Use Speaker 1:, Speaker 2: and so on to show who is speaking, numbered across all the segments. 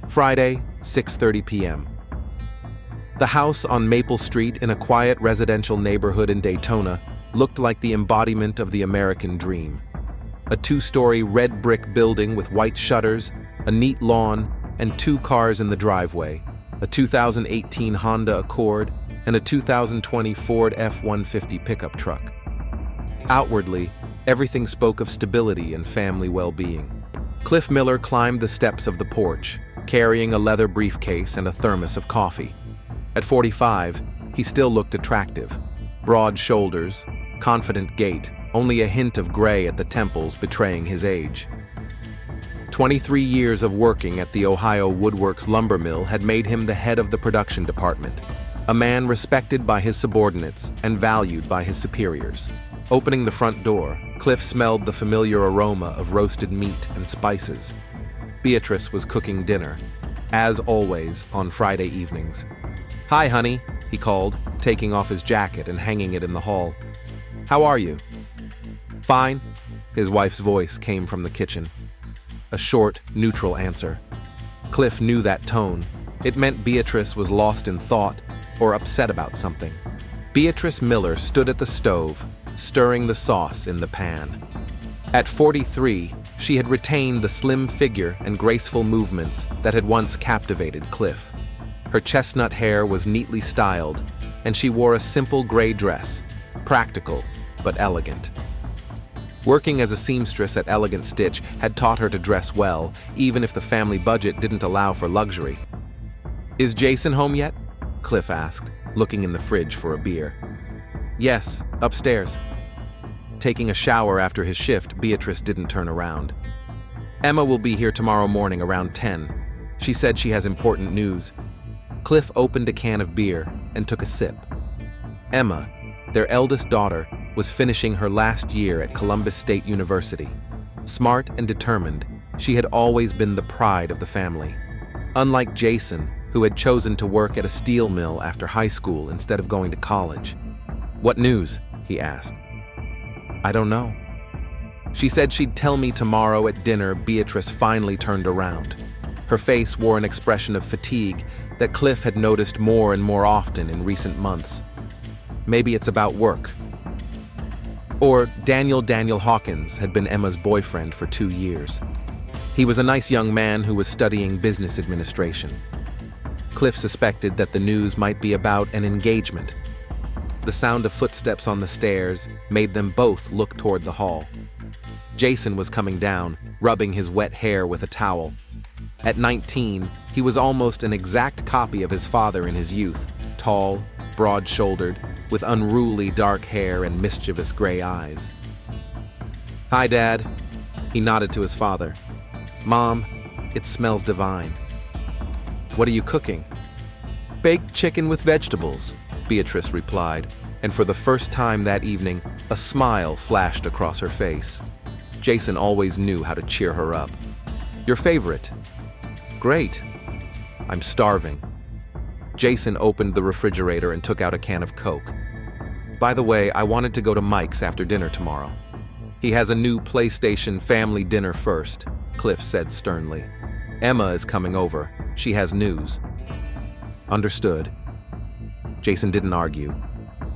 Speaker 1: Friday, 6:30 p.m. The house on Maple Street in a quiet residential neighborhood in Daytona looked like the embodiment of the American dream. A two-story red brick building with white shutters, a neat lawn, and 2 cars in the driveway, a 2018 Honda Accord and a 2020 Ford F-150 pickup truck. Outwardly, everything spoke of stability and family well-being. Cliff Miller climbed the steps of the porch, carrying a leather briefcase and a thermos of coffee. At 45, he still looked attractive. Broad shoulders, confident gait, only a hint of gray at the temples betraying his age. 23 years of working at the Ohio Woodworks lumber mill had made him the head of the production department, a man respected by his subordinates and valued by his superiors. Opening the front door, Cliff smelled the familiar aroma of roasted meat and spices. Beatrice was cooking dinner, as always on Friday evenings. "Hi, honey," he called, taking off his jacket and hanging it in the hall. "How are you?" "Fine," his wife's voice came from the kitchen. A short, neutral answer. Cliff knew that tone. It meant Beatrice was lost in thought or upset about something. Beatrice Miller stood at the stove, stirring the sauce in the pan. At 43, she had retained the slim figure and graceful movements that had once captivated Cliff. Her chestnut hair was neatly styled, and she wore a simple gray dress, practical but elegant. Working as a seamstress at Elegant Stitch had taught her to dress well, even if the family budget didn't allow for luxury. "Is Jason home yet?" Cliff asked, looking in the fridge for a beer. "Yes, upstairs." Taking a shower after his shift, Beatrice didn't turn around. "Emma will be here tomorrow morning around 10. She said she has important news." Cliff opened a can of beer and took a sip. Emma, their eldest daughter, was finishing her last year at Columbus State University. Smart and determined, she had always been the pride of the family. Unlike Jason, who had chosen to work at a steel mill after high school instead of going to college. "What news?" he asked. "I don't know." She said she'd tell me tomorrow at dinner. Beatrice finally turned around. Her face wore an expression of fatigue that Cliff had noticed more and more often in recent months. "Maybe it's about work." Or Daniel Hawkins had been Emma's boyfriend for 2 years. He was a nice young man who was studying business administration. Cliff suspected that the news might be about an engagement. The sound of footsteps on the stairs made them both look toward the hall. Jason was coming down, rubbing his wet hair with a towel. At 19, he was almost an exact copy of his father in his youth, tall, broad-shouldered, with unruly dark hair and mischievous gray eyes. "Hi, Dad." He nodded to his father. "Mom, it smells divine." "What are you cooking?" "Baked chicken with vegetables," Beatrice replied, and for the first time that evening, a smile flashed across her face. Jason always knew how to cheer her up. "Your favorite?" "Great." "I'm starving." Jason opened the refrigerator and took out a can of Coke. "By the way, I wanted to go to Mike's after dinner tomorrow." "He has a new PlayStation family dinner first," Cliff said sternly. "Emma is coming over. She has news." "Understood." Jason didn't argue.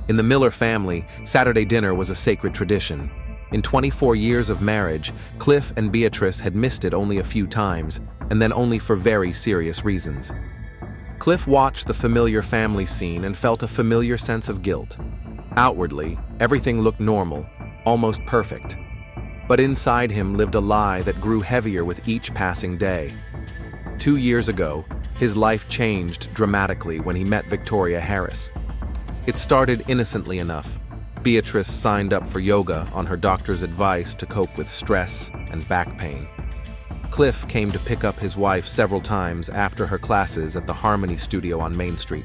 Speaker 1: In the Miller family, Saturday dinner was a sacred tradition. In 24 years of marriage, Cliff and Beatrice had missed it only a few times, and then only for very serious reasons. Cliff watched the familiar family scene and felt a familiar sense of guilt. Outwardly, everything looked normal, almost perfect. But inside him lived a lie that grew heavier with each passing day. 2 years ago, his life changed dramatically when he met Victoria Harris. It started innocently enough. Beatrice signed up for yoga on her doctor's advice to cope with stress and back pain. Cliff came to pick up his wife several times after her classes at the Harmony Studio on Main Street.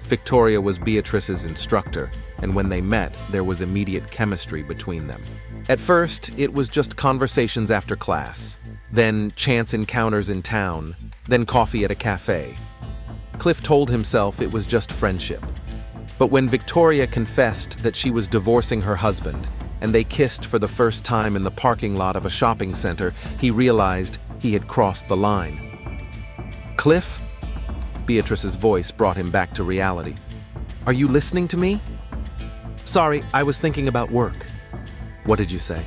Speaker 1: Victoria was Beatrice's instructor, and when they met, there was immediate chemistry between them. At first, it was just conversations after class, then chance encounters in town, then coffee at a cafe. Cliff told himself it was just friendship. But when Victoria confessed that she was divorcing her husband, and they kissed for the first time in the parking lot of a shopping center, he realized he had crossed the line. Cliff? Beatrice's voice brought him back to reality. Are you listening to me? Sorry, I was thinking about work. What did you say?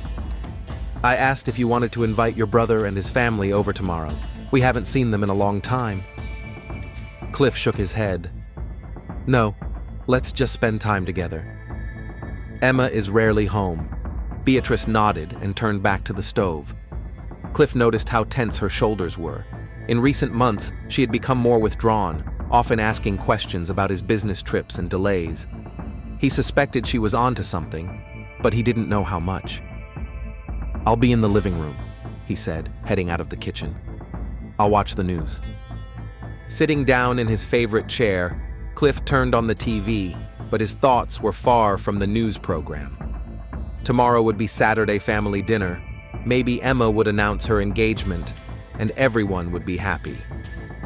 Speaker 1: I asked if you wanted to invite your brother and his family over tomorrow. We haven't seen them in a long time. Cliff shook his head. No, let's just spend time together. Emma is rarely home. Beatrice nodded and turned back to the stove. Cliff noticed how tense her shoulders were. In recent months, she had become more withdrawn, often asking questions about his business trips and delays. He suspected she was onto something, but he didn't know how much. I'll be in the living room, he said, heading out of the kitchen. I'll watch the news. Sitting down in his favorite chair, Cliff turned on the TV, but his thoughts were far from the news program. Tomorrow would be Saturday family dinner. Maybe Emma would announce her engagement, and everyone would be happy.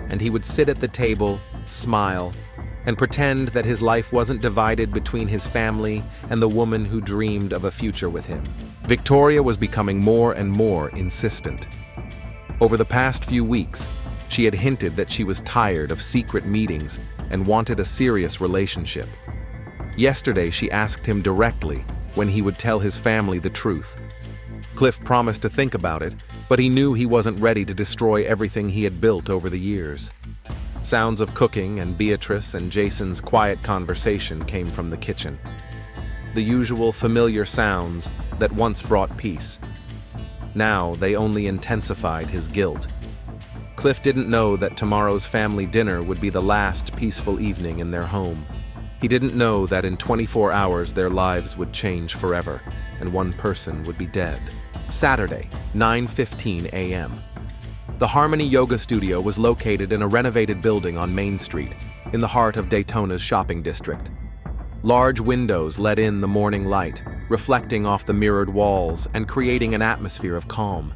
Speaker 1: And he would sit at the table, smile, and pretend that his life wasn't divided between his family and the woman who dreamed of a future with him. Victoria was becoming more and more insistent. Over the past few weeks, she had hinted that she was tired of secret meetings and wanted a serious relationship. Yesterday, she asked him directly when he would tell his family the truth. Cliff promised to think about it, but he knew he wasn't ready to destroy everything he had built over the years. Sounds of cooking and Beatrice and Jason's quiet conversation came from the kitchen. The usual familiar sounds that once brought peace. Now they only intensified his guilt. Cliff didn't know that tomorrow's family dinner would be the last peaceful evening in their home. He didn't know that in 24 hours their lives would change forever, and one person would be dead. Saturday, 9:15 a.m. The Harmony Yoga Studio was located in a renovated building on Main Street, in the heart of Daytona's shopping district. Large windows let in the morning light, reflecting off the mirrored walls and creating an atmosphere of calm.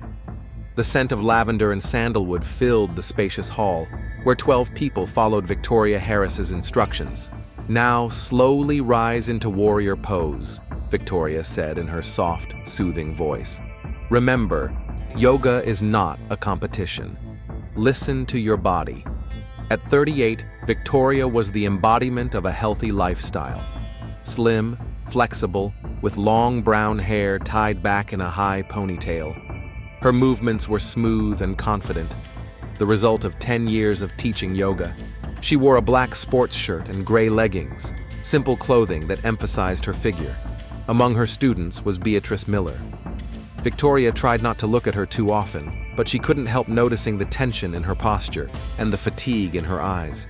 Speaker 1: The scent of lavender and sandalwood filled the spacious hall, where 12 people followed Victoria Harris's instructions. Now slowly rise into warrior pose, Victoria said in her soft, soothing voice. Remember, yoga is not a competition. Listen to your body. At 38, Victoria was the embodiment of a healthy lifestyle. Slim, flexible, with long brown hair tied back in a high ponytail. Her movements were smooth and confident, the result of 10 years of teaching yoga. She wore a black sports shirt and gray leggings, simple clothing that emphasized her figure. Among her students was Beatrice Miller. Victoria tried not to look at her too often, but she couldn't help noticing the tension in her posture and the fatigue in her eyes.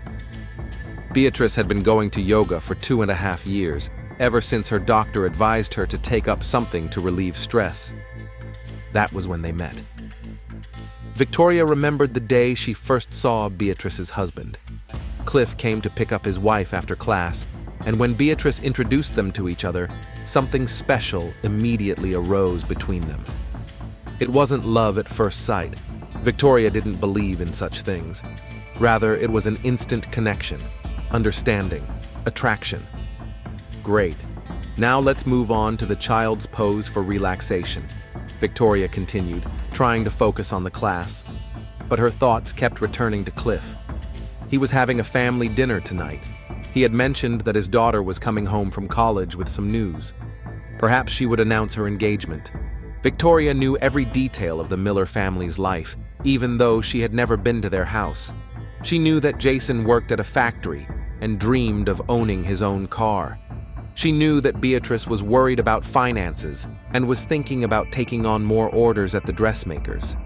Speaker 1: Beatrice had been going to yoga for 2.5 years, ever since her doctor advised her to take up something to relieve stress. That was when they met. Victoria remembered the day she first saw Beatrice's husband. Cliff came to pick up his wife after class, and when Beatrice introduced them to each other, something special immediately arose between them. It wasn't love at first sight. Victoria didn't believe in such things. Rather, it was an instant connection, understanding, attraction. Great. Now let's move on to the child's pose for relaxation, Victoria continued, trying to focus on the class. But her thoughts kept returning to Cliff. He was having a family dinner tonight. He had mentioned that his daughter was coming home from college with some news. Perhaps she would announce her engagement. Victoria knew every detail of the Miller family's life, even though she had never been to their house. She knew that Jason worked at a factory and dreamed of owning his own car. She knew that Beatrice was worried about finances and was thinking about taking on more orders at the dressmakers.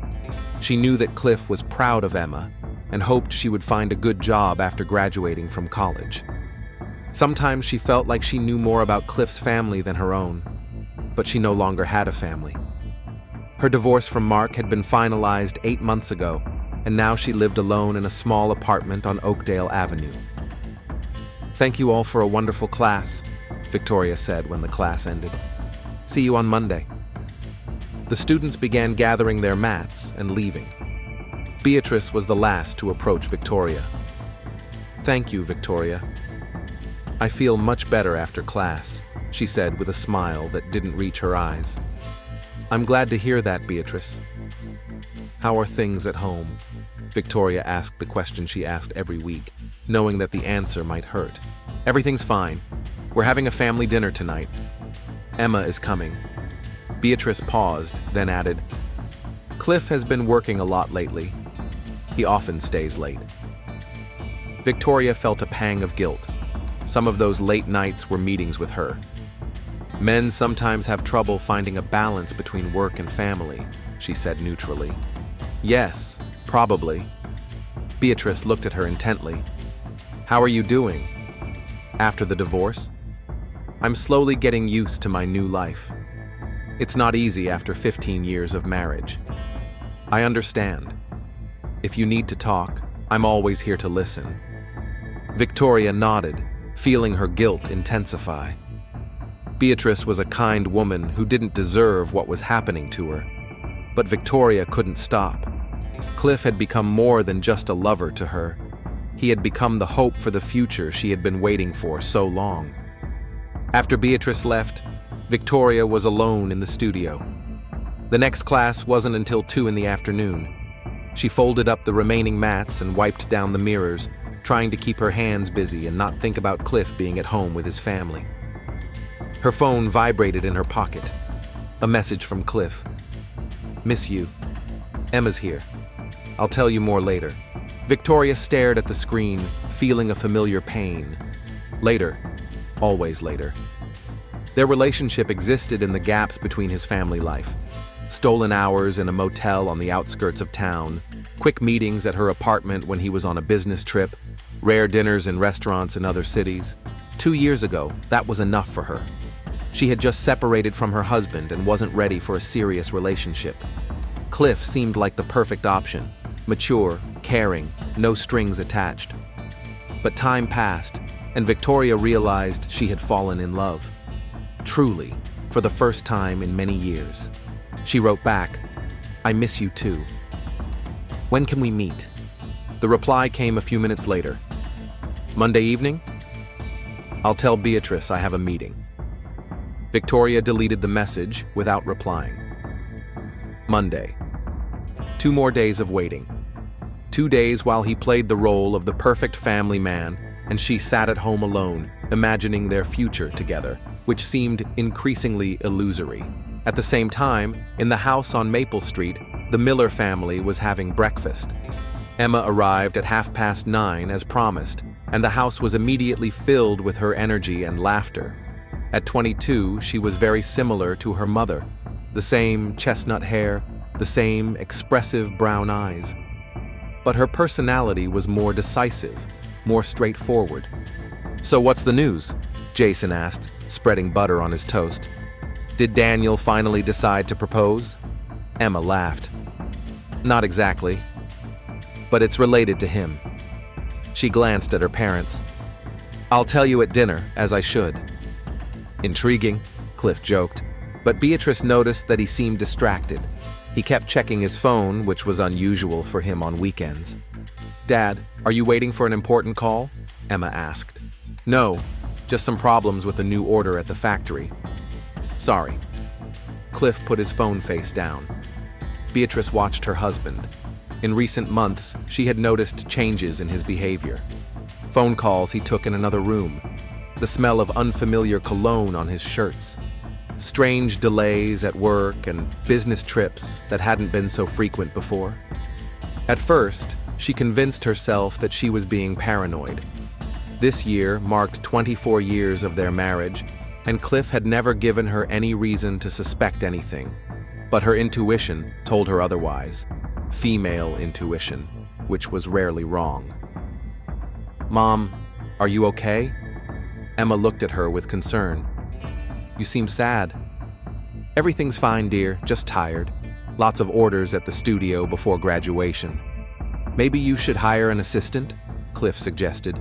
Speaker 1: She knew that Cliff was proud of Emma and hoped she would find a good job after graduating from college. Sometimes she felt like she knew more about Cliff's family than her own, but she no longer had a family. Her divorce from Mark had been finalized 8 months ago, and now she lived alone in a small apartment on Oakdale Avenue. Thank you all for a wonderful class, Victoria said when the class ended. See you on Monday. The students began gathering their mats and leaving. Beatrice was the last to approach Victoria. Thank you, Victoria. I feel much better after class, she said with a smile that didn't reach her eyes. I'm glad to hear that, Beatrice. How are things at home? Victoria asked the question she asked every week, knowing that the answer might hurt. Everything's fine. We're having a family dinner tonight. Emma is coming. Beatrice paused, then added, Cliff has been working a lot lately. He often stays late. Victoria felt a pang of guilt. Some of those late nights were meetings with her. Men sometimes have trouble finding a balance between work and family, she said neutrally. Yes, probably. Beatrice looked at her intently. How are you doing? After the divorce? I'm slowly getting used to my new life. It's not easy after 15 years of marriage. I understand. If you need to talk, I'm always here to listen. Victoria nodded, feeling her guilt intensify. Beatrice was a kind woman who didn't deserve what was happening to her. But Victoria couldn't stop. Cliff had become more than just a lover to her. He had become the hope for the future she had been waiting for so long. After Beatrice left, Victoria was alone in the studio. The next class wasn't until 2 in the afternoon. She folded up the remaining mats and wiped down the mirrors, trying to keep her hands busy and not think about Cliff being at home with his family. Her phone vibrated in her pocket. A message from Cliff. Miss you. Emma's here. I'll tell you more later. Victoria stared at the screen, feeling a familiar pain. Later. Always later. Their relationship existed in the gaps between his family life. Stolen hours in a motel on the outskirts of town, quick meetings at her apartment when he was on a business trip, rare dinners in restaurants in other cities. 2 years ago, that was enough for her. She had just separated from her husband and wasn't ready for a serious relationship. Cliff seemed like the perfect option. Mature, caring, no strings attached. But time passed, and Victoria realized she had fallen in love. Truly, for the first time in many years. She wrote back, I miss you too. When can we meet? The reply came a few minutes later. Monday evening? I'll tell Beatrice I have a meeting. Victoria deleted the message without replying. Monday. 2 more days of waiting. 2 days while he played the role of the perfect family man, and she sat at home alone, imagining their future together, which seemed increasingly illusory. At the same time, in the house on Maple Street, the Miller family was having breakfast. Emma arrived at 9:30 as promised, and the house was immediately filled with her energy and laughter. At 22, she was very similar to her mother. The same chestnut hair, the same expressive brown eyes. But her personality was more decisive, more straightforward. So what's the news? Jason asked, spreading butter on his toast. Did Daniel finally decide to propose? Emma laughed. Not exactly. But it's related to him. She glanced at her parents. I'll tell you at dinner, as I should. Intriguing, Cliff joked, but Beatrice noticed that he seemed distracted. He kept checking his phone, which was unusual for him on weekends. Dad, are you waiting for an important call? Emma asked. No, just some problems with a new order at the factory. Sorry. Cliff put his phone face down. Beatrice watched her husband. In recent months, she had noticed changes in his behavior. Phone calls he took in another room. The smell of unfamiliar cologne on his shirts. Strange delays at work and business trips that hadn't been so frequent before. At first, she convinced herself that she was being paranoid. This year marked 24 years of their marriage, and Cliff had never given her any reason to suspect anything. But her intuition told her otherwise. Female intuition, which was rarely wrong. Mom, are you okay? Emma looked at her with concern. You seem sad. Everything's fine, dear, just tired. Lots of orders at the studio before graduation. Maybe you should hire an assistant? Cliff suggested.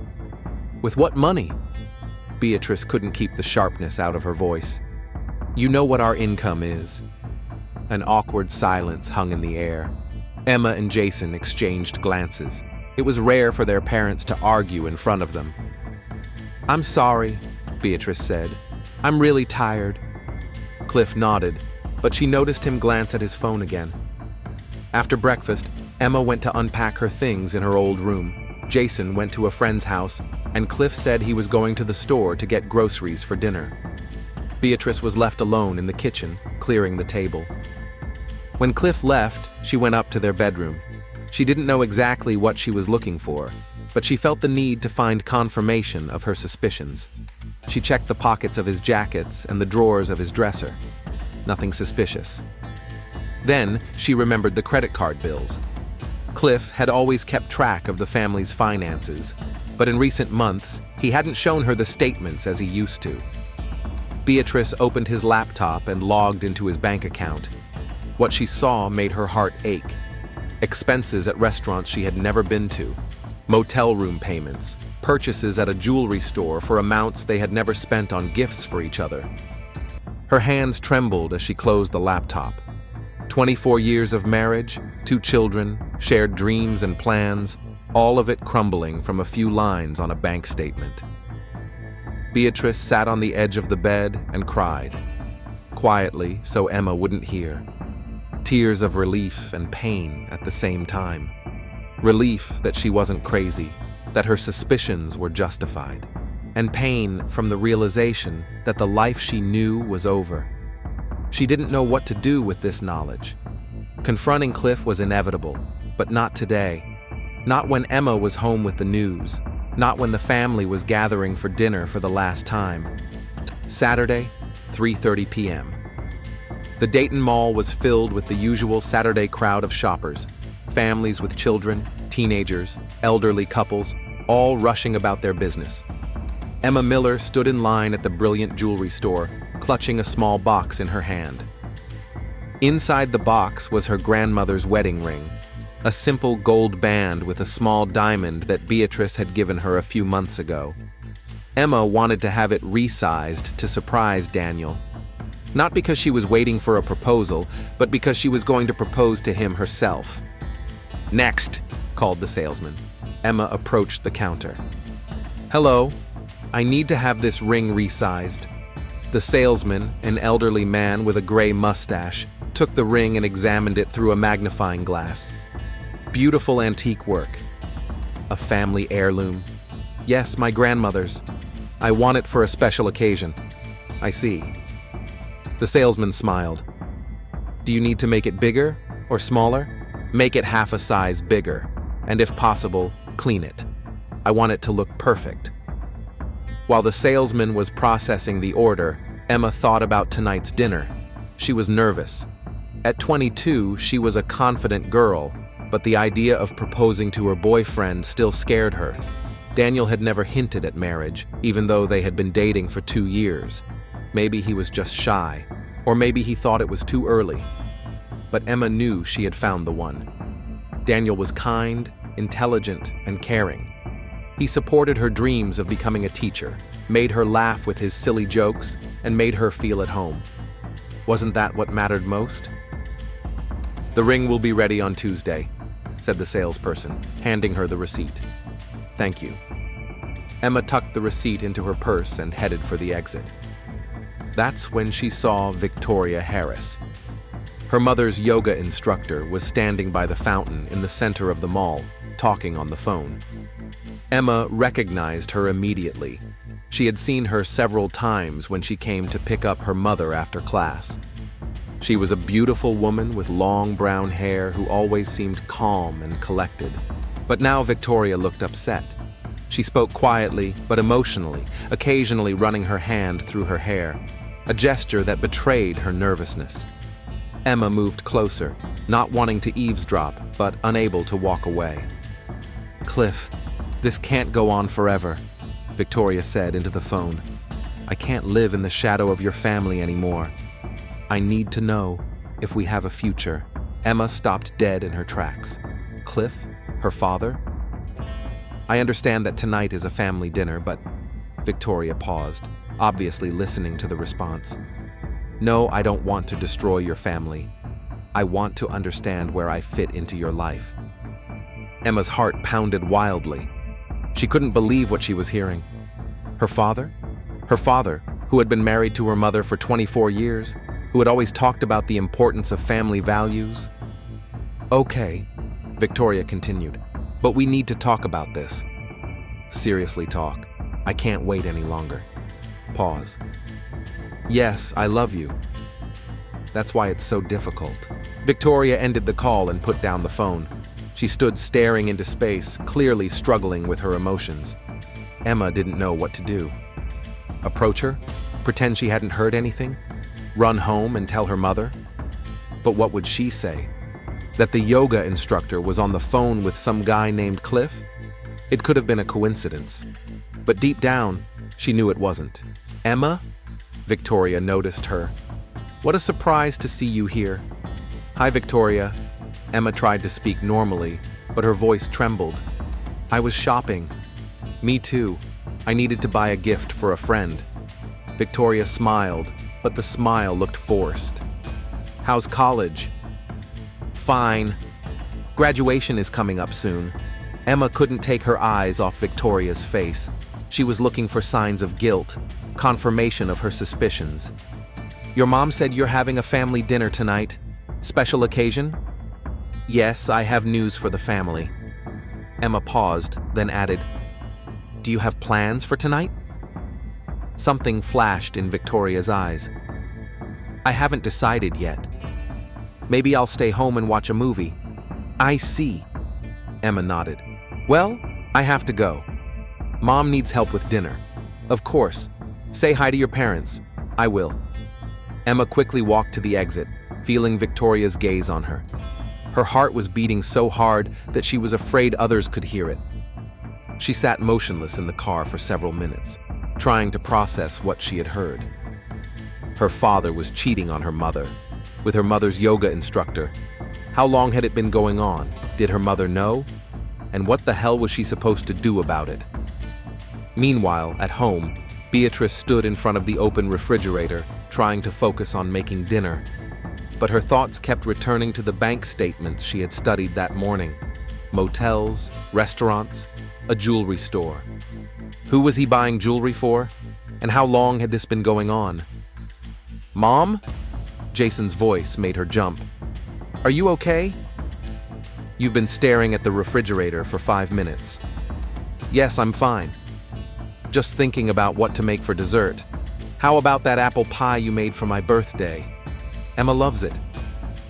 Speaker 1: With what money? Beatrice couldn't keep the sharpness out of her voice. You know what our income is. An awkward silence hung in the air. Emma and Jason exchanged glances. It was rare for their parents to argue in front of them. I'm sorry, Beatrice said. I'm really tired. Cliff nodded, but she noticed him glance at his phone again. After breakfast, Emma went to unpack her things in her old room. Jason went to a friend's house, and Cliff said he was going to the store to get groceries for dinner. Beatrice was left alone in the kitchen, clearing the table. When Cliff left, she went up to their bedroom. She didn't know exactly what she was looking for, but she felt the need to find confirmation of her suspicions. She checked the pockets of his jackets and the drawers of his dresser. Nothing suspicious. Then she remembered the credit card bills. Cliff had always kept track of the family's finances, but in recent months, he hadn't shown her the statements as he used to. Beatrice opened his laptop and logged into his bank account. What she saw made her heart ache. Expenses at restaurants she had never been to, motel room payments, purchases at a jewelry store for amounts they had never spent on gifts for each other. Her hands trembled as she closed the laptop. 24 years of marriage, 2 children, shared dreams and plans, all of it crumbling from a few lines on a bank statement. Beatrice sat on the edge of the bed and cried, quietly so Emma wouldn't hear. Tears of relief and pain at the same time. Relief that she wasn't crazy, that her suspicions were justified, and pain from the realization that the life she knew was over. She didn't know what to do with this knowledge. Confronting Cliff was inevitable, but not today. Not when Emma was home with the news. Not when the family was gathering for dinner for the last time. Saturday, 3:30 p.m. The Dayton Mall was filled with the usual Saturday crowd of shoppers. Families with children, teenagers, elderly couples, all rushing about their business. Emma Miller stood in line at the Brilliant Jewelry Store, clutching a small box in her hand. Inside the box was her grandmother's wedding ring, a simple gold band with a small diamond that Beatrice had given her a few months ago. Emma wanted to have it resized to surprise Daniel. Not because she was waiting for a proposal, but because she was going to propose to him herself. "Next," called the salesman. Emma approached the counter. "Hello, I need to have this ring resized." The salesman, an elderly man with a gray mustache, took the ring and examined it through a magnifying glass. Beautiful antique work. A family heirloom. "Yes, my grandmother's. I want it for a special occasion." "I see." The salesman smiled. "Do you need to make it bigger or smaller?" "Make it half a size bigger, and if possible, clean it. I want it to look perfect." While the salesman was processing the order, Emma thought about tonight's dinner. She was nervous. At 22, she was a confident girl, but the idea of proposing to her boyfriend still scared her. Daniel had never hinted at marriage, even though they had been dating for 2 years. Maybe he was just shy, or maybe he thought it was too early. But Emma knew she had found the one. Daniel was kind, intelligent, and caring. He supported her dreams of becoming a teacher, made her laugh with his silly jokes, and made her feel at home. Wasn't that what mattered most? "The ring will be ready on Tuesday," said the salesperson, handing her the receipt. "Thank you." Emma tucked the receipt into her purse and headed for the exit. That's when she saw Victoria Harris. Her mother's yoga instructor was standing by the fountain in the center of the mall, talking on the phone. Emma recognized her immediately. She had seen her several times when she came to pick up her mother after class. She was a beautiful woman with long brown hair who always seemed calm and collected. But now Victoria looked upset. She spoke quietly but emotionally, occasionally running her hand through her hair, a gesture that betrayed her nervousness. Emma moved closer, not wanting to eavesdrop, but unable to walk away. "Cliff, this can't go on forever," Victoria said into the phone. "I can't live in the shadow of your family anymore. I need to know if we have a future." Emma stopped dead in her tracks. Cliff? Her father? "I understand that tonight is a family dinner, but..." Victoria paused, obviously listening to the response. "No, I don't want to destroy your family. I want to understand where I fit into your life." Emma's heart pounded wildly. She couldn't believe what she was hearing. Her father? Her father, who had been married to her mother for 24 years, who had always talked about the importance of family values. "Okay, Victoria continued. But we need to talk about this. Seriously talk. I can't wait any longer. Pause. Yes, I love you. That's why it's so difficult. Victoria ended the call and put down the phone. She stood staring into space, clearly struggling with her emotions. Emma didn't know what to do. Approach her? Pretend she hadn't heard anything? Run home and tell her mother? But what would she say? That the yoga instructor was on the phone with some guy named Cliff? It could have been a coincidence. But deep down, she knew it wasn't. Emma? Victoria noticed her. What a surprise to see you here. Hi, Victoria. Emma tried to speak normally, but her voice trembled. I was shopping. Me too. I needed to buy a gift for a friend. Victoria smiled, but the smile looked forced. How's college? Fine. Graduation is coming up soon. Emma couldn't take her eyes off Victoria's face. She was looking for signs of guilt, confirmation of her suspicions. Your mom said you're having a family dinner tonight. Special occasion? Yes, I have news for the family. Emma paused, then added, Do you have plans for tonight? Something flashed in Victoria's eyes. I haven't decided yet. Maybe I'll stay home and watch a movie. I see. Emma nodded. Well, I have to go. Mom needs help with dinner. Of course. Say hi to your parents. I will. Emma quickly walked to the exit, feeling Victoria's gaze on her. Her heart was beating so hard that she was afraid others could hear it. She sat motionless in the car for several minutes, trying to process what she had heard. Her father was cheating on her mother, with her mother's yoga instructor. How long had it been going on? Did her mother know? And what the hell was she supposed to do about it? Meanwhile, at home, Beatrice stood in front of the open refrigerator, trying to focus on making dinner. But her thoughts kept returning to the bank statements she had studied that morning. Motels, restaurants, a jewelry store. Who was he buying jewelry for? And how long had this been going on? Mom? Jason's voice made her jump. Are you okay? You've been staring at the refrigerator for 5 minutes. Yes, I'm fine. Just thinking about what to make for dessert. How about that apple pie you made for my birthday? Emma loves it.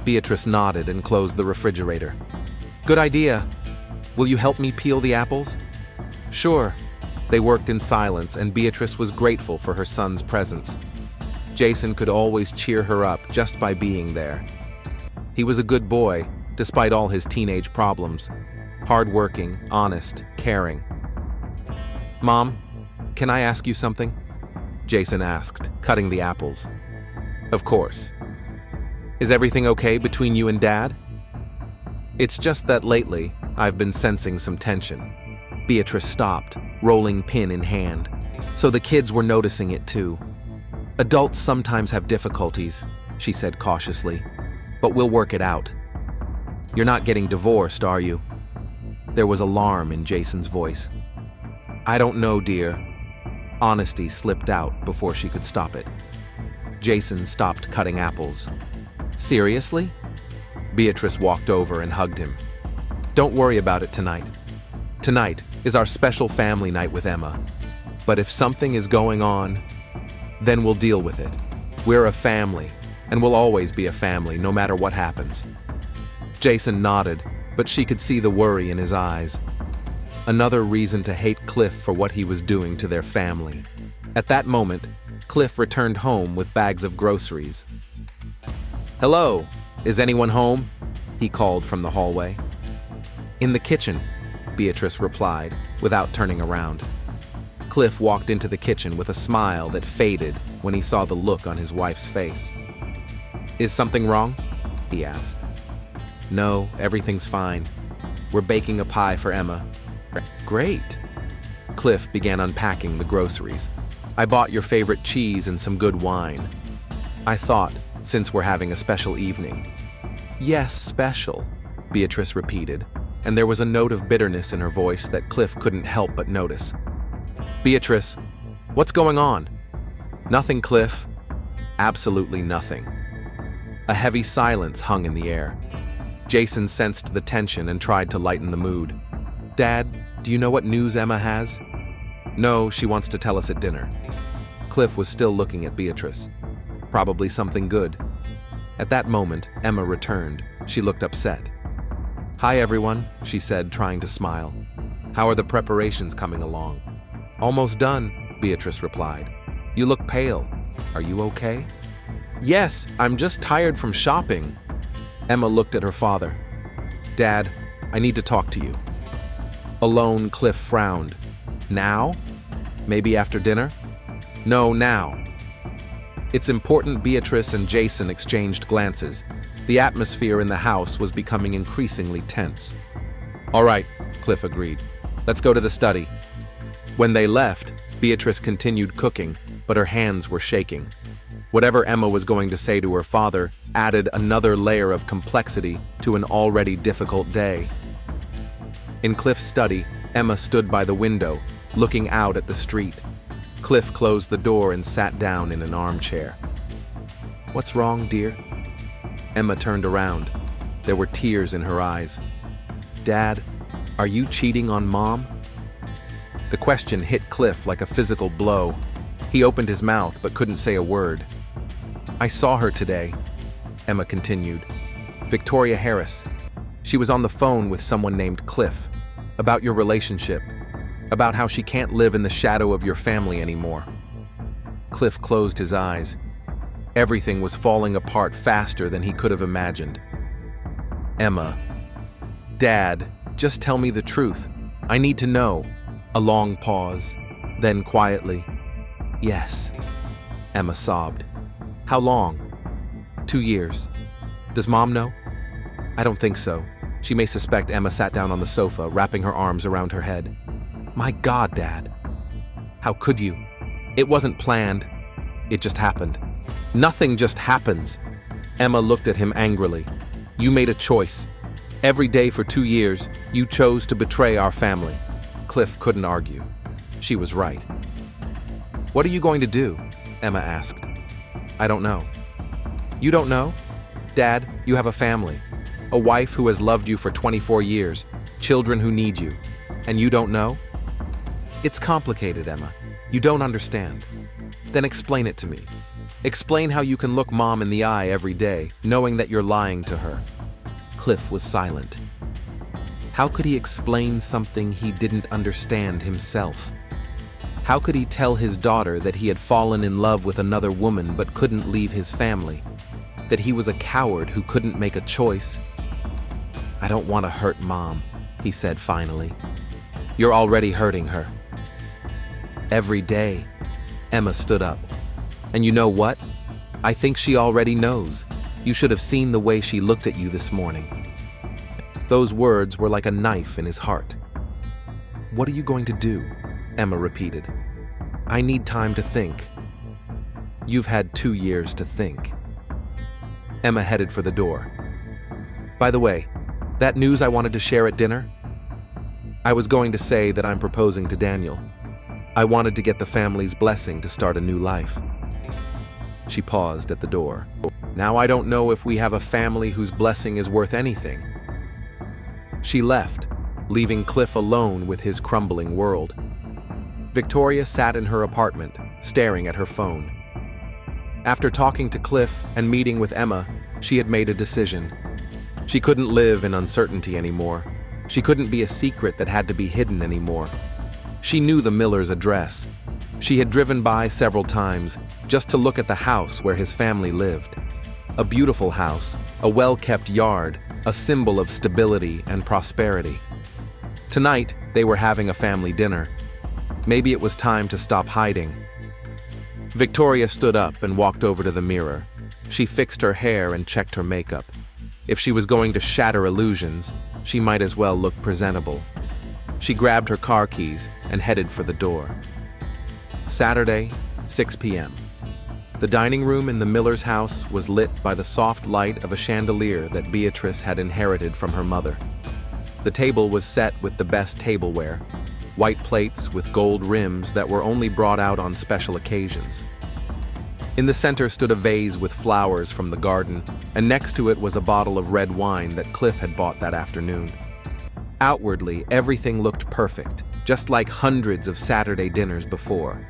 Speaker 1: Beatrice nodded and closed the refrigerator. Good idea. Will you help me peel the apples? Sure. They worked in silence, and Beatrice was grateful for her son's presence. Jason could always cheer her up just by being there. He was a good boy, despite all his teenage problems. Hardworking, honest, caring. Mom, can I ask you something? Jason asked, cutting the apples. Of course. Is everything okay between you and Dad? It's just that lately, I've been sensing some tension. Beatrice stopped, rolling pin in hand. So the kids were noticing it too. Adults sometimes have difficulties, she said cautiously, but we'll work it out. You're not getting divorced, are you? There was alarm in Jason's voice. I don't know, dear. Honesty slipped out before she could stop it. Jason stopped cutting apples. Seriously? Beatrice walked over and hugged him. Don't worry about it tonight. Tonight is our special family night with Emma. But if something is going on, then we'll deal with it. We're a family, and we'll always be a family no matter what happens. Jason nodded, but she could see the worry in his eyes. Another reason to hate Cliff for what he was doing to their family. At that moment, Cliff returned home with bags of groceries. Hello, is anyone home? He called from the hallway. In the kitchen, Beatrice replied, without turning around. Cliff walked into the kitchen with a smile that faded when he saw the look on his wife's face. Is something wrong? He asked. No, everything's fine. We're baking a pie for Emma. Great. Cliff began unpacking the groceries. I bought your favorite cheese and some good wine. I thought, since we're having a special evening. Yes, special, Beatrice repeated, and there was a note of bitterness in her voice that Cliff couldn't help but notice. Beatrice, what's going on? Nothing, Cliff. Absolutely nothing. A heavy silence hung in the air. Jason sensed the tension and tried to lighten the mood. "Dad, do you know what news Emma has?" "No, she wants to tell us at dinner." Cliff was still looking at Beatrice. Probably something good. At that moment, Emma returned. She looked upset. "Hi everyone," she said, trying to smile. "How are the preparations coming along?" "Almost done," Beatrice replied. "You look pale. Are you okay?" "Yes, I'm just tired from shopping." Emma looked at her father. "Dad, I need to talk to you." Alone, Cliff frowned. "Now? Maybe after dinner?" "No, now." "It's important." Beatrice and Jason exchanged glances. The atmosphere in the house was becoming increasingly tense. "All right," Cliff agreed. "Let's go to the study." When they left, Beatrice continued cooking, but her hands were shaking. Whatever Emma was going to say to her father added another layer of complexity to an already difficult day. In Cliff's study, Emma stood by the window, looking out at the street. Cliff closed the door and sat down in an armchair. "What's wrong, dear?" Emma turned around. There were tears in her eyes. "Dad, are you cheating on Mom?" The question hit Cliff like a physical blow. He opened his mouth but couldn't say a word. "I saw her today," Emma continued. "Victoria Harris. She was on the phone with someone named Cliff, about your relationship, about how she can't live in the shadow of your family anymore." Cliff closed his eyes. Everything was falling apart faster than he could have imagined. "Emma." "Dad, just tell me the truth. I need to know." A long pause, then quietly, "Yes." Emma sobbed. "How long?" 2 years. "Does Mom know?" "I don't think so. She may suspect." Emma sat down on the sofa, wrapping her arms around her head. "My God, Dad. How could you? It wasn't planned. It just happened." "Nothing just happens." Emma looked at him angrily. "You made a choice. Every day for 2 years, you chose to betray our family." Cliff couldn't argue. She was right. "What are you going to do?" Emma asked. "I don't know." "You don't know? Dad, you have a family. A wife who has loved you for 24 years, children who need you, and you don't know?" "It's complicated, Emma. You don't understand." "Then explain it to me. Explain how you can look Mom in the eye every day, knowing that you're lying to her." Cliff was silent. How could he explain something he didn't understand himself? How could he tell his daughter that he had fallen in love with another woman but couldn't leave his family? That he was a coward who couldn't make a choice? "I don't want to hurt Mom," he said finally. "You're already hurting her." "Every day." Emma stood up. "And you know what? I think she already knows. You should have seen the way she looked at you this morning." Those words were like a knife in his heart. "What are you going to do?" Emma repeated. "I need time to think." "You've had 2 years to think." Emma headed for the door. "By the way, that news I wanted to share at dinner? I was going to say that I'm proposing to Daniel. I wanted to get the family's blessing to start a new life." She paused at the door. "Now I don't know if we have a family whose blessing is worth anything." She left, leaving Cliff alone with his crumbling world. Victoria sat in her apartment, staring at her phone. After talking to Cliff and meeting with Emma, she had made a decision. She couldn't live in uncertainty anymore. She couldn't be a secret that had to be hidden anymore. She knew the Miller's address. She had driven by several times just to look at the house where his family lived. A beautiful house, a well-kept yard, a symbol of stability and prosperity. Tonight, they were having a family dinner. Maybe it was time to stop hiding. Victoria stood up and walked over to the mirror. She fixed her hair and checked her makeup. If she was going to shatter illusions, she might as well look presentable. She grabbed her car keys and headed for the door. Saturday, 6 p.m. The dining room in the Miller's house was lit by the soft light of a chandelier that Beatrice had inherited from her mother. The table was set with the best tableware, white plates with gold rims that were only brought out on special occasions. In the center stood a vase with flowers from the garden, and next to it was a bottle of red wine that Cliff had bought that afternoon. Outwardly, everything looked perfect, just like hundreds of Saturday dinners before.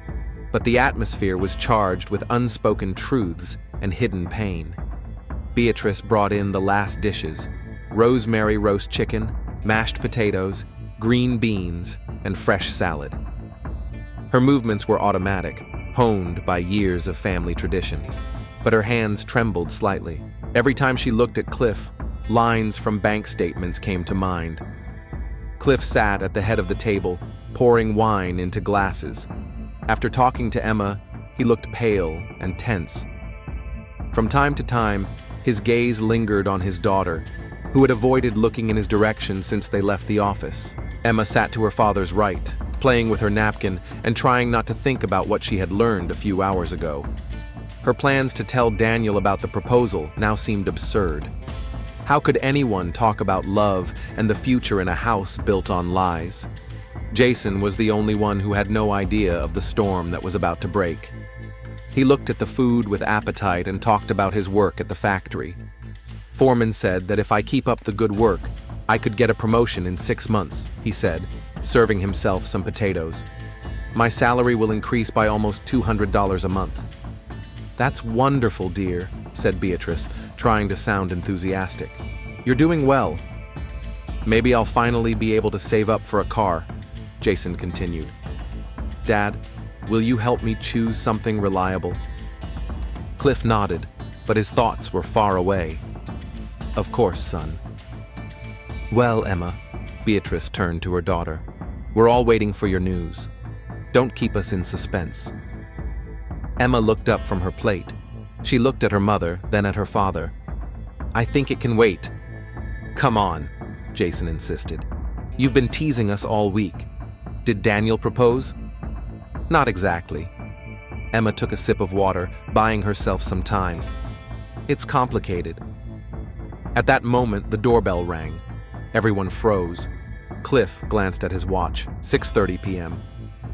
Speaker 1: But the atmosphere was charged with unspoken truths and hidden pain. Beatrice brought in the last dishes: rosemary roast chicken, mashed potatoes, green beans, and fresh salad. Her movements were automatic, honed by years of family tradition, but her hands trembled slightly. Every time she looked at Cliff, lines from bank statements came to mind. Cliff sat at the head of the table, pouring wine into glasses. After talking to Emma, he looked pale and tense. From time to time, his gaze lingered on his daughter, who had avoided looking in his direction since they left the office. Emma sat to her father's right, playing with her napkin and trying not to think about what she had learned a few hours ago. Her plans to tell Daniel about the proposal now seemed absurd. How could anyone talk about love and the future in a house built on lies? Jason was the only one who had no idea of the storm that was about to break. He looked at the food with appetite and talked about his work at the factory. Foreman said that if I keep up the good work, I could get a promotion in 6 months, he said, serving himself some potatoes. My salary will increase by almost $200 a month. That's wonderful, dear, said Beatrice, trying to sound enthusiastic. You're doing well. Maybe I'll finally be able to save up for a car, Jason continued. Dad, will you help me choose something reliable? Cliff nodded, but his thoughts were far away. Of course, son. Well, Emma, Beatrice turned to her daughter. We're all waiting for your news. Don't keep us in suspense. Emma looked up from her plate. She looked at her mother, then at her father. I think it can wait. Come on, Jason insisted. You've been teasing us all week. Did Daniel propose? Not exactly. Emma took a sip of water, buying herself some time. It's complicated. At that moment, the doorbell rang. Everyone froze. Cliff glanced at his watch, 6:30 p.m.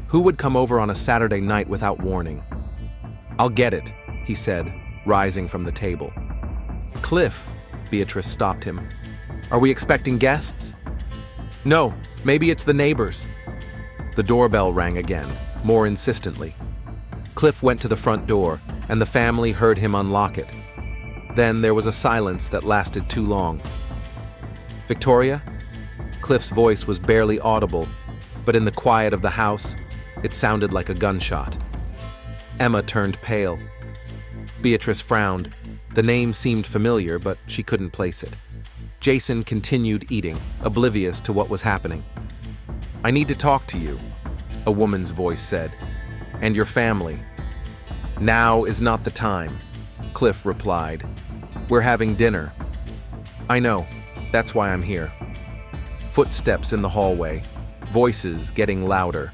Speaker 1: Who would come over on a Saturday night without warning? I'll get it, he said, rising from the table. Cliff, Beatrice stopped him. Are we expecting guests? No, maybe it's the neighbors. The doorbell rang again, more insistently. Cliff went to the front door, and the family heard him unlock it. Then there was a silence that lasted too long. Victoria? Cliff's voice was barely audible, but in the quiet of the house, it sounded like a gunshot. Emma turned pale. Beatrice frowned. The name seemed familiar, but she couldn't place it. Jason continued eating, oblivious to what was happening. I need to talk to you, a woman's voice said. And your family. Now is not the time, Cliff replied. We're having dinner. I know, that's why I'm here. Footsteps in the hallway, voices getting louder.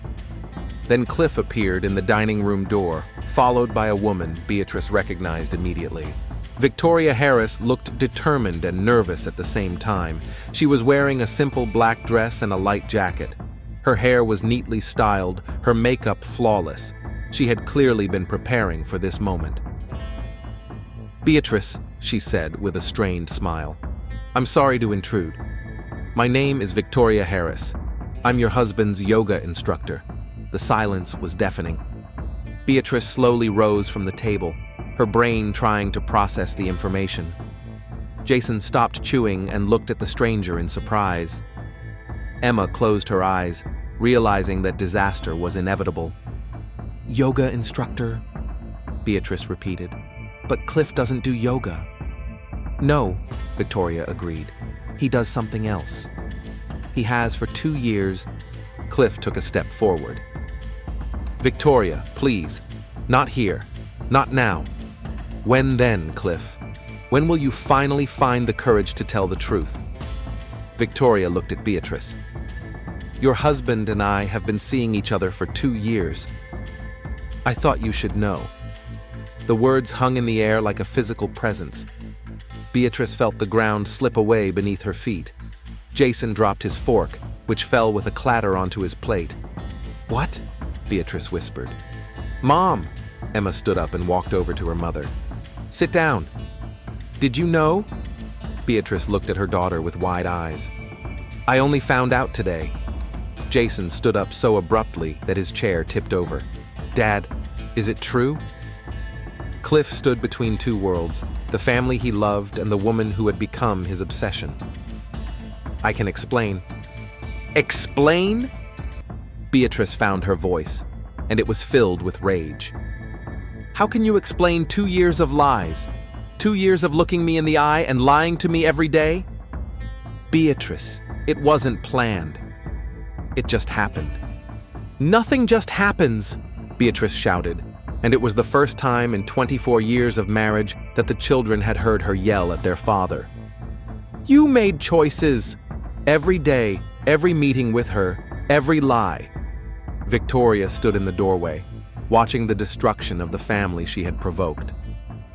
Speaker 1: Then Cliff appeared in the dining room door, followed by a woman Beatrice recognized immediately. Victoria Harris looked determined and nervous at the same time. She was wearing a simple black dress and a light jacket. Her hair was neatly styled, her makeup flawless. She had clearly been preparing for this moment. Beatrice, she said with a strained smile, I'm sorry to intrude. My name is Victoria Harris. I'm your husband's yoga instructor. The silence was deafening. Beatrice slowly rose from the table, her brain trying to process the information. Jason stopped chewing and looked at the stranger in surprise. Emma closed her eyes, realizing that disaster was inevitable. Yoga instructor? Beatrice repeated. But Cliff doesn't do yoga. No, Victoria agreed. He does something else. He has for 2 years. Cliff took a step forward. Victoria, please. Not here. Not now. When then, Cliff? When will you finally find the courage to tell the truth? Victoria looked at Beatrice. Your husband and I have been seeing each other for 2 years. I thought you should know. The words hung in the air like a physical presence. Beatrice felt the ground slip away beneath her feet. Jason dropped his fork, which fell with a clatter onto his plate. What? Beatrice whispered. Mom! Emma stood up and walked over to her mother. "Sit down." "Did you know?" Beatrice looked at her daughter with wide eyes. "I only found out today." Jason stood up so abruptly that his chair tipped over. "Dad, is it true?" Cliff stood between two worlds, the family he loved and the woman who had become his obsession. "I can explain." "Explain?" Beatrice found her voice, and it was filled with rage. "How can you explain 2 years of lies? 2 years of looking me in the eye and lying to me every day?" "Beatrice, it wasn't planned. It just happened." "Nothing just happens," Beatrice shouted, and it was the first time in 24 years of marriage that the children had heard her yell at their father. "You made choices. Every day, every meeting with her, every lie." Victoria stood in the doorway, watching the destruction of the family she had provoked.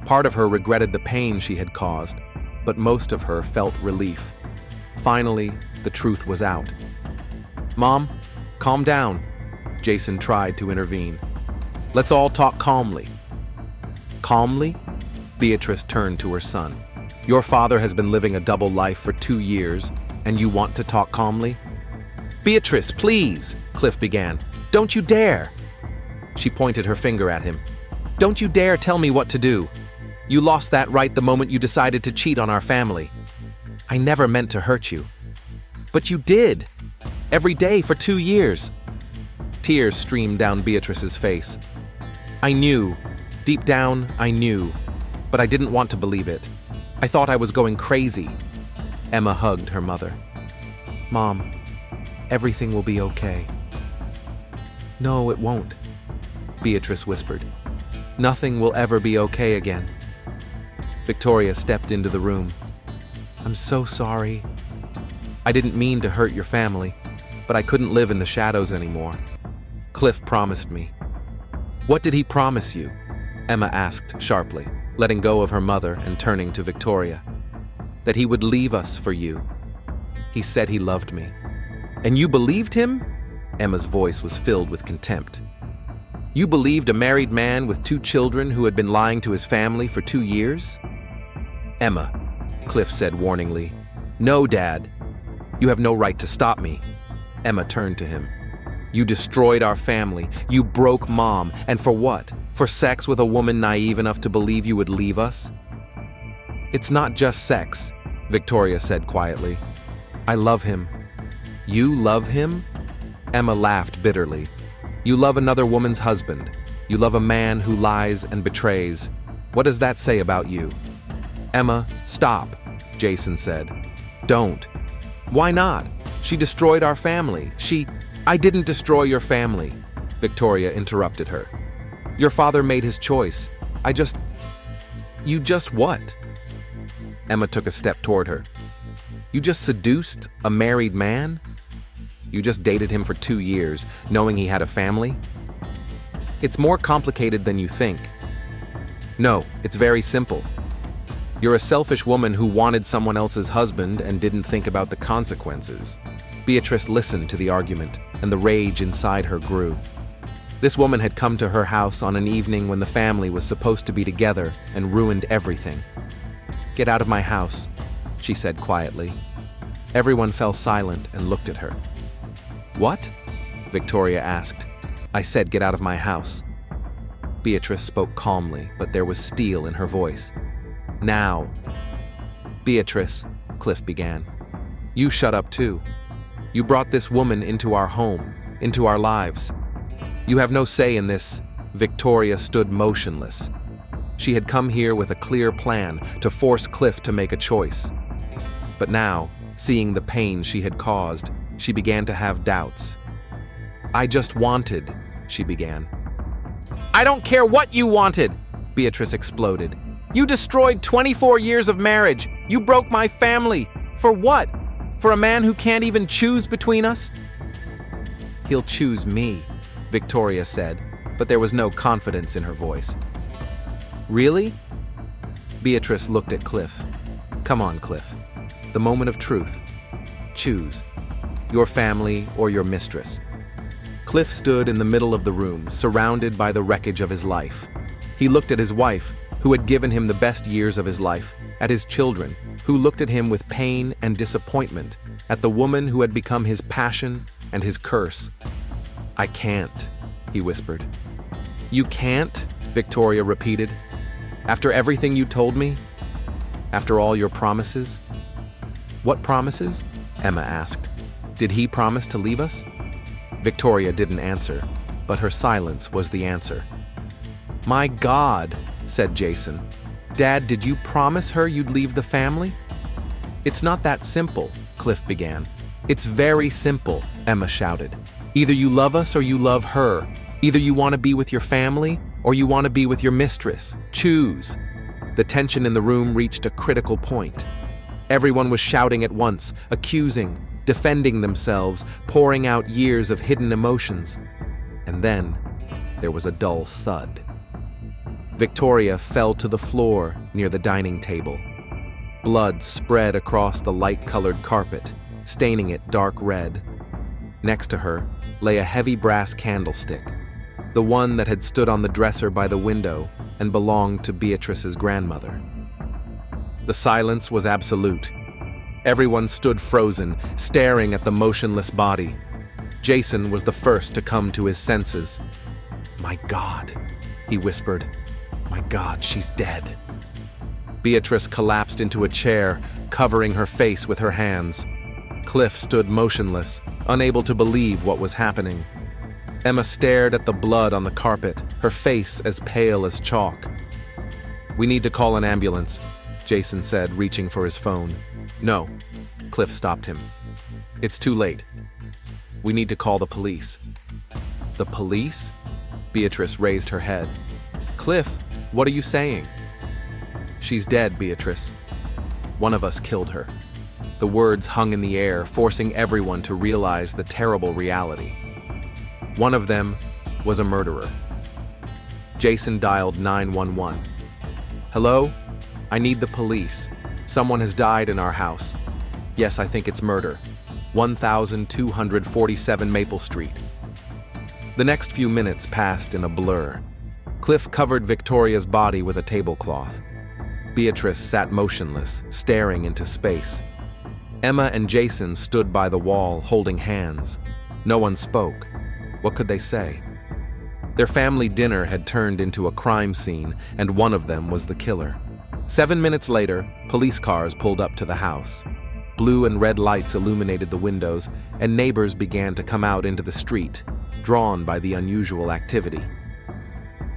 Speaker 1: Part of her regretted the pain she had caused, but most of her felt relief. Finally, the truth was out. "Mom, calm down," Jason tried to intervene. "Let's all talk calmly." "Calmly?" Beatrice turned to her son. "Your father has been living a double life for 2 years, and you want to talk calmly?" "Beatrice, please," Cliff began. "Don't you dare!" She pointed her finger at him. "Don't you dare tell me what to do. You lost that right the moment you decided to cheat on our family. I never meant to hurt you." "But you did. Every day for 2 years." Tears streamed down Beatrice's face. "I knew. Deep down, I knew. But I didn't want to believe it. I thought I was going crazy." Emma hugged her mother. "Mom, everything will be okay." "No, it won't," Beatrice whispered. "Nothing will ever be okay again." Victoria stepped into the room. "I'm so sorry. I didn't mean to hurt your family, but I couldn't live in the shadows anymore. Cliff promised me." "What did he promise you?" Emma asked sharply, letting go of her mother and turning to Victoria. "That he would leave us for you. He said he loved me." "And you believed him?" Emma's voice was filled with contempt. "You believed a married man with 2 children who had been lying to his family for 2 years?" "Emma," Cliff said warningly. "No, Dad. You have no right to stop me." Emma turned to him. "You destroyed our family. You broke Mom. And for what? For sex with a woman naive enough to believe you would leave us?" "It's not just sex," Victoria said quietly. "I love him." "You love him?" Emma laughed bitterly. "You love another woman's husband. You love a man who lies and betrays. What does that say about you?" "Emma, stop," Jason said. "Don't." "Why not? She destroyed our family. I didn't destroy your family," Victoria interrupted her. "Your father made his choice. You just what?" Emma took a step toward her. "You just seduced a married man? You just dated him for 2 years, knowing he had a family? It's more complicated than you think. No, it's very simple. You're a selfish woman who wanted someone else's husband and didn't think about the consequences." Beatrice listened to the argument, and the rage inside her grew. This woman had come to her house on an evening when the family was supposed to be together and ruined everything. "Get out of my house," she said quietly. Everyone fell silent and looked at her. "What?" Victoria asked. "I said get out of my house." Beatrice spoke calmly, but there was steel in her voice. "Now." "Beatrice," Cliff began, "you shut up too. You brought this woman into our home, into our lives. You have no say in this." Victoria stood motionless. She had come here with a clear plan to force Cliff to make a choice. But now, seeing the pain she had caused, she began to have doubts. "I just wanted," she began. "I don't care what you wanted," Beatrice exploded. "You destroyed 24 years of marriage. You broke my family. For what? For a man who can't even choose between us?" "He'll choose me," Victoria said, but there was no confidence in her voice. "Really?" Beatrice looked at Cliff. "Come on, Cliff. The moment of truth. Choose. Your family or your mistress." Cliff stood in the middle of the room, surrounded by the wreckage of his life. He looked at his wife, who had given him the best years of his life, at his children, who looked at him with pain and disappointment, at the woman who had become his passion and his curse. "I can't," he whispered. "You can't?" Victoria repeated. "After everything you told me? After all your promises?" "What promises?" Emma asked. "Did he promise to leave us?" Victoria didn't answer, but her silence was the answer. "My God," said Jason. "Dad, did you promise her you'd leave the family?" "It's not that simple," Cliff began. "It's very simple," Emma shouted. "Either you love us or you love her. Either you want to be with your family or you want to be with your mistress. Choose." The tension in the room reached a critical point. Everyone was shouting at once, accusing, defending themselves, pouring out years of hidden emotions. And then there was a dull thud. Victoria fell to the floor near the dining table. Blood spread across the light-colored carpet, staining it dark red. Next to her lay a heavy brass candlestick, the one that had stood on the dresser by the window and belonged to Beatrice's grandmother. The silence was absolute. Everyone stood frozen, staring at the motionless body. Jason was the first to come to his senses. "My God," he whispered. "My God, she's dead." Beatrice collapsed into a chair, covering her face with her hands. Cliff stood motionless, unable to believe what was happening. Emma stared at the blood on the carpet, her face as pale as chalk. "We need to call an ambulance," Jason said, reaching for his phone. "No," Cliff stopped him. "It's too late. We need to call the police." "The police?" Beatrice raised her head. "Cliff, what are you saying?" "She's dead, Beatrice. One of us killed her." The words hung in the air, forcing everyone to realize the terrible reality. One of them was a murderer. Jason dialed 911. "Hello? I need the police. Someone has died in our house. Yes, I think it's murder. 1247 Maple Street." The next few minutes passed in a blur. Cliff covered Victoria's body with a tablecloth. Beatrice sat motionless, staring into space. Emma and Jason stood by the wall, holding hands. No one spoke. What could they say? Their family dinner had turned into a crime scene, and one of them was the killer. 7 minutes later, police cars pulled up to the house. Blue and red lights illuminated the windows, and neighbors began to come out into the street, drawn by the unusual activity.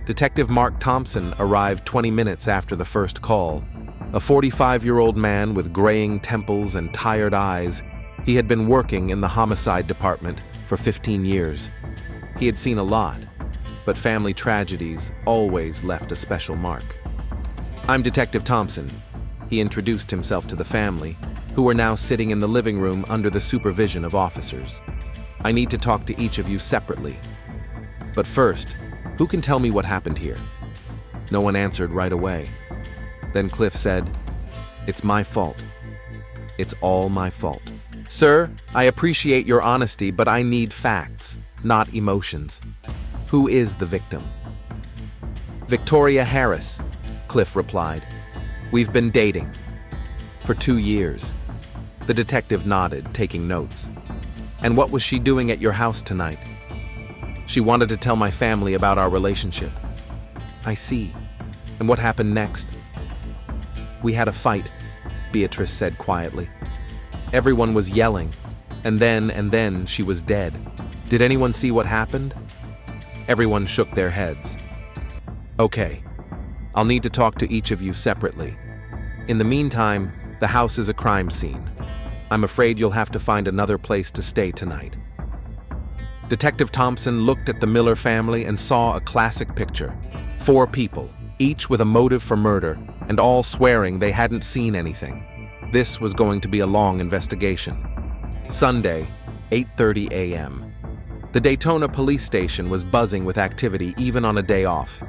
Speaker 1: Detective Mark Thompson arrived 20 minutes after the first call. A 45-year-old man with graying temples and tired eyes, he had been working in the homicide department for 15 years. He had seen a lot, but family tragedies always left a special mark. "I'm Detective Thompson." He introduced himself to the family, who were now sitting in the living room under the supervision of officers. "I need to talk to each of you separately. But first, who can tell me what happened here?" No one answered right away. Then Cliff said, "It's my fault. It's all my fault. Sir, I appreciate your honesty, but I need facts, not emotions. Who is the victim?" "Victoria Harris," Cliff replied. "We've been dating for 2 years." The detective nodded, taking notes. "And what was she doing at your house tonight?" "She wanted to tell my family about our relationship." "I see. And what happened next?" "We had a fight," Beatrice said quietly. "Everyone was yelling, and then she was dead. Did anyone see what happened?" Everyone shook their heads. "Okay, I'll need to talk to each of you separately. In the meantime, the house is a crime scene. I'm afraid you'll have to find another place to stay tonight." Detective Thompson looked at the Miller family and saw a classic picture. 4 people, each with a motive for murder, and all swearing they hadn't seen anything. This was going to be a long investigation. Sunday, 8:30 a.m. The Daytona police station was buzzing with activity even on a day off.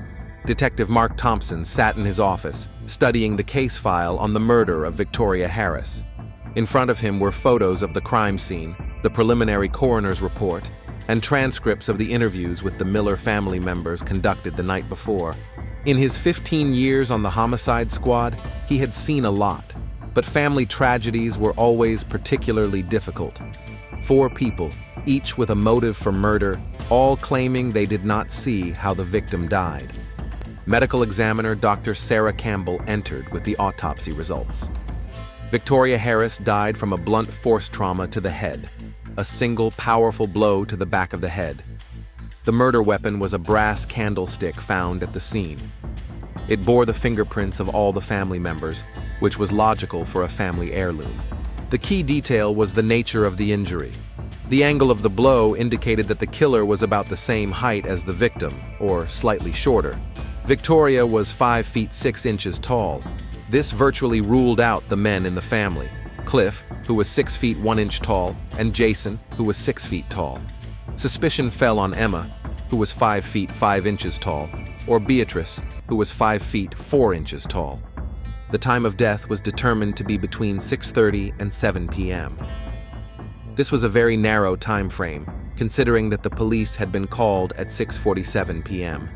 Speaker 1: Detective Mark Thompson sat in his office, studying the case file on the murder of Victoria Harris. In front of him were photos of the crime scene, the preliminary coroner's report, and transcripts of the interviews with the Miller family members conducted the night before. In his 15 years on the homicide squad, he had seen a lot, but family tragedies were always particularly difficult. 4 people, each with a motive for murder, all claiming they did not see how the victim died. Medical examiner Dr. Sarah Campbell entered with the autopsy results. Victoria Harris died from a blunt force trauma to the head, a single powerful blow to the back of the head. The murder weapon was a brass candlestick found at the scene. It bore the fingerprints of all the family members, which was logical for a family heirloom. The key detail was the nature of the injury. The angle of the blow indicated that the killer was about the same height as the victim, or slightly shorter. Victoria was 5 feet 6 inches tall. This virtually ruled out the men in the family: Cliff, who was 6 feet 1 inch tall, and Jason, who was 6 feet tall. Suspicion fell on Emma, who was 5 feet 5 inches tall, or Beatrice, who was 5 feet 4 inches tall. The time of death was determined to be between 6:30 and 7 p.m. This was a very narrow time frame, considering that the police had been called at 6:47 p.m.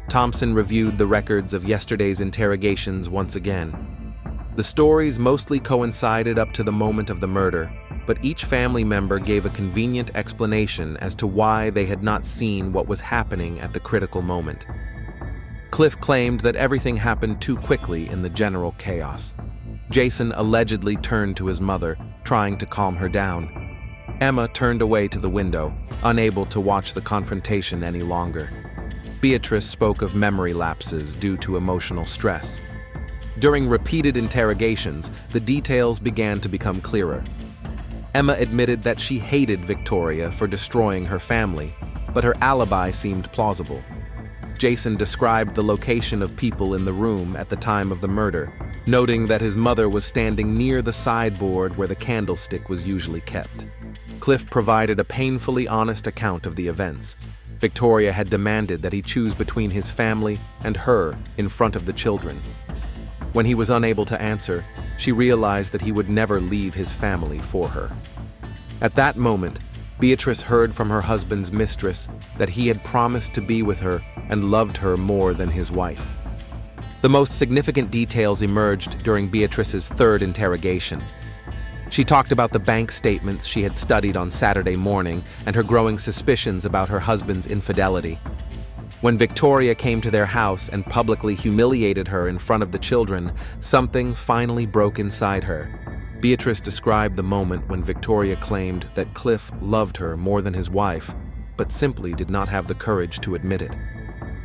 Speaker 1: Thompson reviewed the records of yesterday's interrogations once again. The stories mostly coincided up to the moment of the murder, but each family member gave a convenient explanation as to why they had not seen what was happening at the critical moment. Cliff claimed that everything happened too quickly in the general chaos. Jason allegedly turned to his mother, trying to calm her down. Emma turned away to the window, unable to watch the confrontation any longer. Beatrice spoke of memory lapses due to emotional stress. During repeated interrogations, the details began to become clearer. Emma admitted that she hated Victoria for destroying her family, but her alibi seemed plausible. Jason described the location of people in the room at the time of the murder, noting that his mother was standing near the sideboard where the candlestick was usually kept. Cliff provided a painfully honest account of the events. Victoria had demanded that he choose between his family and her in front of the children. When he was unable to answer, she realized that he would never leave his family for her. At that moment, Beatrice heard from her husband's mistress that he had promised to be with her and loved her more than his wife. The most significant details emerged during Beatrice's third interrogation. She talked about the bank statements she had studied on Saturday morning and her growing suspicions about her husband's infidelity. When Victoria came to their house and publicly humiliated her in front of the children, something finally broke inside her. Beatrice described the moment when Victoria claimed that Cliff loved her more than his wife, but simply did not have the courage to admit it.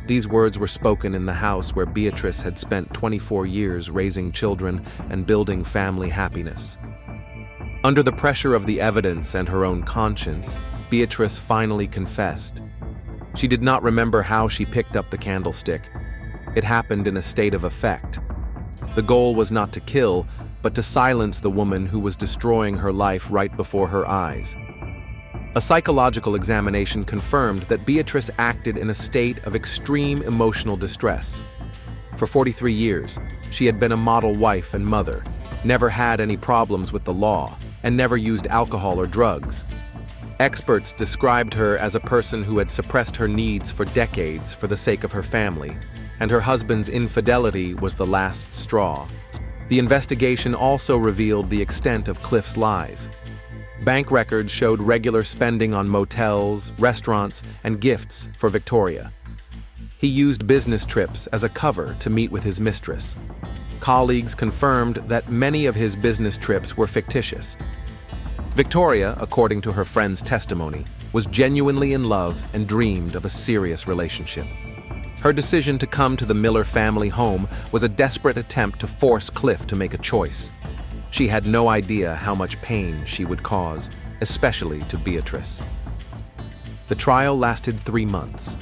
Speaker 1: These words were spoken in the house where Beatrice had spent 24 years raising children and building family happiness. Under the pressure of the evidence and her own conscience, Beatrice finally confessed. She did not remember how she picked up the candlestick. It happened in a state of affect. The goal was not to kill, but to silence the woman who was destroying her life right before her eyes. A psychological examination confirmed that Beatrice acted in a state of extreme emotional distress. For 43 years, she had been a model wife and mother, never had any problems with the law, and never used alcohol or drugs. Experts described her as a person who had suppressed her needs for decades for the sake of her family, and her husband's infidelity was the last straw. The investigation also revealed the extent of Cliff's lies. Bank records showed regular spending on motels, restaurants, and gifts for Victoria. He used business trips as a cover to meet with his mistress. Colleagues confirmed that many of his business trips were fictitious. Victoria, according to her friend's testimony, was genuinely in love and dreamed of a serious relationship. Her decision to come to the Miller family home was a desperate attempt to force Cliff to make a choice. She had no idea how much pain she would cause, especially to Beatrice. The trial lasted 3 months.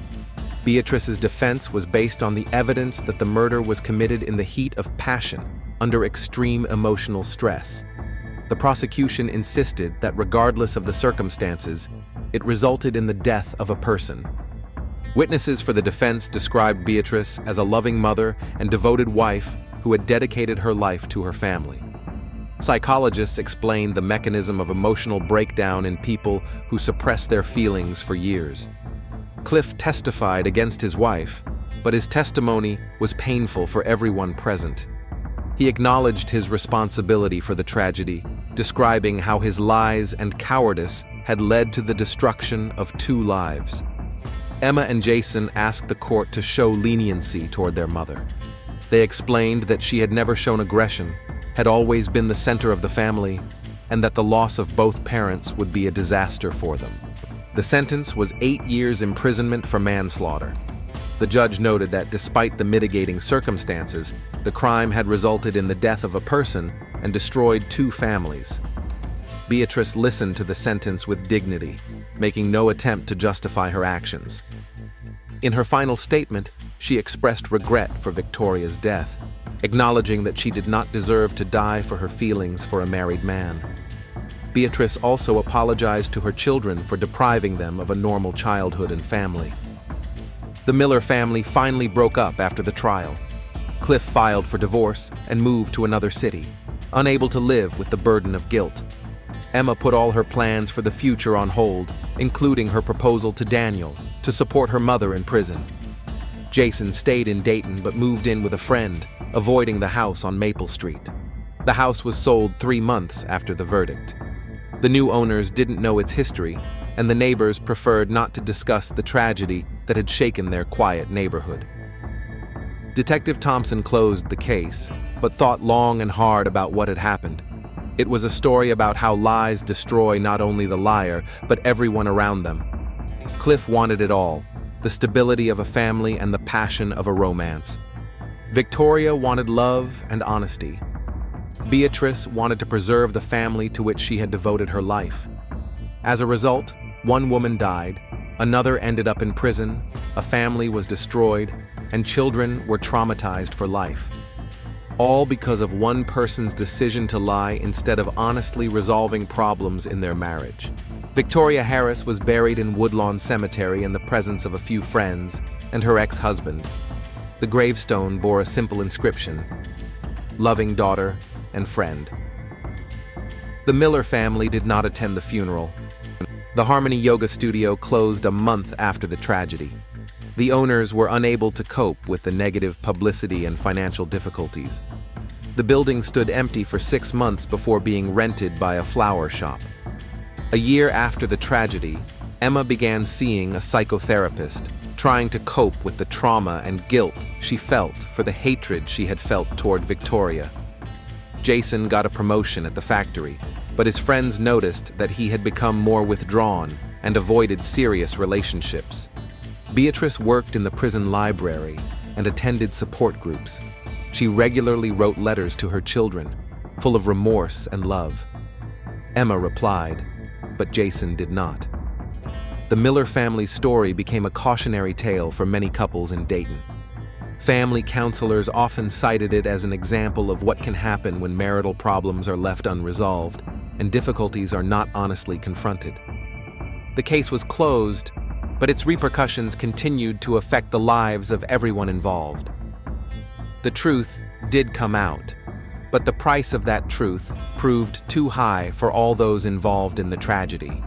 Speaker 1: Beatrice's defense was based on the evidence that the murder was committed in the heat of passion, under extreme emotional stress. The prosecution insisted that regardless of the circumstances, it resulted in the death of a person. Witnesses for the defense described Beatrice as a loving mother and devoted wife who had dedicated her life to her family. Psychologists explained the mechanism of emotional breakdown in people who suppress their feelings for years. Cliff testified against his wife, but his testimony was painful for everyone present. He acknowledged his responsibility for the tragedy, describing how his lies and cowardice had led to the destruction of 2 lives. Emma and Jason asked the court to show leniency toward their mother. They explained that she had never shown aggression, had always been the center of the family, and that the loss of both parents would be a disaster for them. The sentence was 8 years imprisonment for manslaughter. The judge noted that despite the mitigating circumstances, the crime had resulted in the death of a person and destroyed 2 families. Beatrice listened to the sentence with dignity, making no attempt to justify her actions. In her final statement, she expressed regret for Victoria's death, acknowledging that she did not deserve to die for her feelings for a married man. Beatrice also apologized to her children for depriving them of a normal childhood and family. The Miller family finally broke up after the trial. Cliff filed for divorce and moved to another city, unable to live with the burden of guilt. Emma put all her plans for the future on hold, including her proposal to Daniel to support her mother in prison. Jason stayed in Dayton but moved in with a friend, avoiding the house on Maple Street. The house was sold 3 months after the verdict. The new owners didn't know its history, and the neighbors preferred not to discuss the tragedy that had shaken their quiet neighborhood. Detective Thompson closed the case, but thought long and hard about what had happened. It was a story about how lies destroy not only the liar, but everyone around them. Cliff wanted it all: the stability of a family and the passion of a romance. Victoria wanted love and honesty. Beatrice wanted to preserve the family to which she had devoted her life. As a result, 1 woman died, another ended up in prison, a family was destroyed, and children were traumatized for life. All because of one person's decision to lie instead of honestly resolving problems in their marriage. Victoria Harris was buried in Woodlawn Cemetery in the presence of a few friends and her ex-husband. The gravestone bore a simple inscription: "Loving daughter and friend." The Miller family did not attend the funeral. The Harmony Yoga Studio closed a month after the tragedy. The owners were unable to cope with the negative publicity and financial difficulties. The building stood empty for 6 months before being rented by a flower shop. A year after the tragedy, Emma began seeing a psychotherapist, trying to cope with the trauma and guilt she felt for the hatred she had felt toward Victoria. Jason got a promotion at the factory, but his friends noticed that he had become more withdrawn and avoided serious relationships. Beatrice worked in the prison library and attended support groups. She regularly wrote letters to her children, full of remorse and love. Emma replied, but Jason did not. The Miller family's story became a cautionary tale for many couples in Dayton. Family counselors often cited it as an example of what can happen when marital problems are left unresolved and difficulties are not honestly confronted. The case was closed, but its repercussions continued to affect the lives of everyone involved. The truth did come out, but the price of that truth proved too high for all those involved in the tragedy.